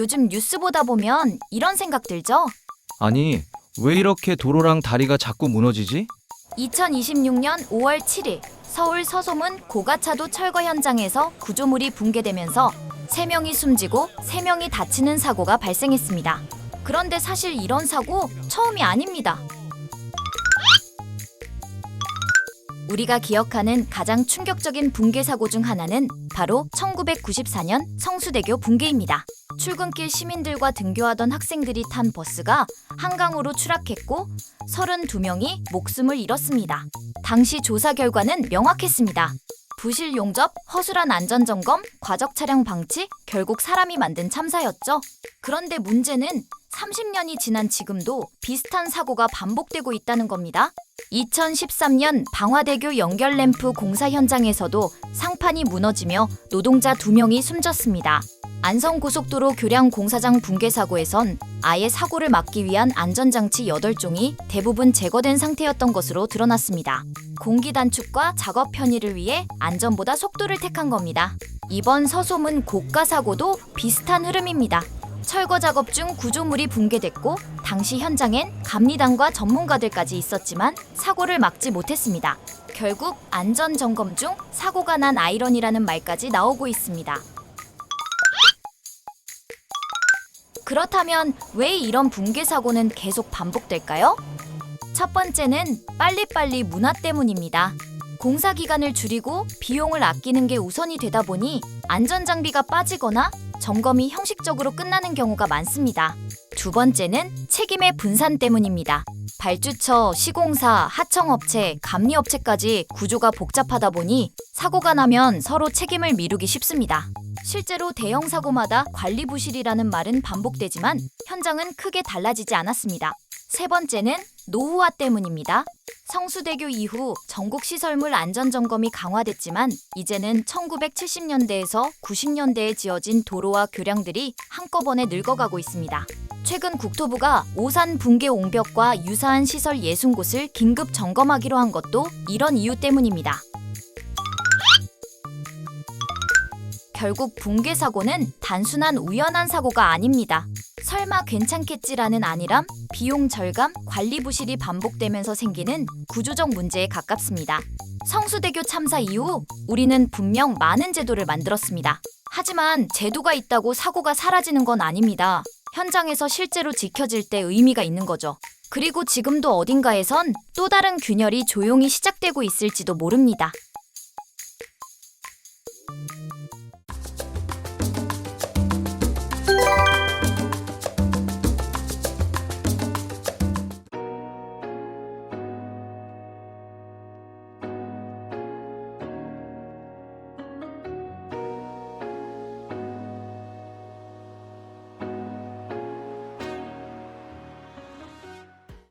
요즘 뉴스 보다 보면 이런 생각 들죠? 아니, 왜 이렇게 도로랑 다리가 자꾸 무너지지? 2026년 5월 7일 서울 서소문 고가차도 철거 현장에서 구조물이 붕괴되면서 3명이 숨지고 3명이 다치는 사고가 발생했습니다. 그런데 사실 이런 사고 처음이 아닙니다. 우리가 기억하는 가장 충격적인 붕괴 사고 중 하나는 바로 1994년 성수대교 붕괴입니다. 출근길 시민들과 등교하던 학생들이 탄 버스가 한강으로 추락했고 32명이 목숨을 잃었습니다. 당시 조사 결과는 명확했습니다. 부실 용접, 허술한 안전점검, 과적 차량 방치, 결국 사람이 만든 참사였죠. 그런데 문제는 30년이 지난 지금도 비슷한 사고가 반복되고 있다는 겁니다. 2013년 방화대교 연결 램프 공사 현장에서도 상판이 무너지며 노동자 2명이 숨졌습니다. 안성고속도로 교량 공사장 붕괴 사고에선 아예 사고를 막기 위한 안전장치 8종이 대부분 제거된 상태였던 것으로 드러났습니다. 공기 단축과 작업 편의를 위해 안전보다 속도를 택한 겁니다. 이번 서소문 고가 사고도 비슷한 흐름입니다. 철거 작업 중 구조물이 붕괴됐고 당시 현장엔 감리단과 전문가들까지 있었지만 사고를 막지 못했습니다. 결국 안전점검 중 사고가 난 아이러니라는 말까지 나오고 있습니다. 그렇다면 왜 이런 붕괴 사고는 계속 반복될까요? 첫 번째는 빨리빨리 문화 때문입니다. 공사 기간을 줄이고 비용을 아끼는 게 우선이 되다 보니 안전장비가 빠지거나 점검이 형식적으로 끝나는 경우가 많습니다. 두 번째는 책임의 분산 때문입니다. 발주처, 시공사, 하청업체, 감리업체까지 구조가 복잡하다 보니 사고가 나면 서로 책임을 미루기 쉽습니다. 실제로 대형 사고마다 관리 부실이라는 말은 반복되지만 현장은 크게 달라지지 않았습니다. 세 번째는 노후화 때문입니다. 성수대교 이후 전국 시설물 안전점검이 강화됐지만 이제는 1970년대에서 90년대에 지어진 도로와 교량들이 한꺼번에 늙어가고 있습니다. 최근 국토부가 오산 붕괴 옹벽과 유사한 시설 60곳을 긴급 점검하기로 한 것도 이런 이유 때문입니다. 결국 붕괴 사고는 단순한 우연한 사고가 아닙니다. 설마 괜찮겠지라는 안일함, 비용 절감, 관리 부실이 반복되면서 생기는 구조적 문제에 가깝습니다. 성수대교 참사 이후 우리는 분명 많은 제도를 만들었습니다. 하지만 제도가 있다고 사고가 사라지는 건 아닙니다. 현장에서 실제로 지켜질 때 의미가 있는 거죠. 그리고 지금도 어딘가에선 또 다른 균열이 조용히 시작되고 있을지도 모릅니다.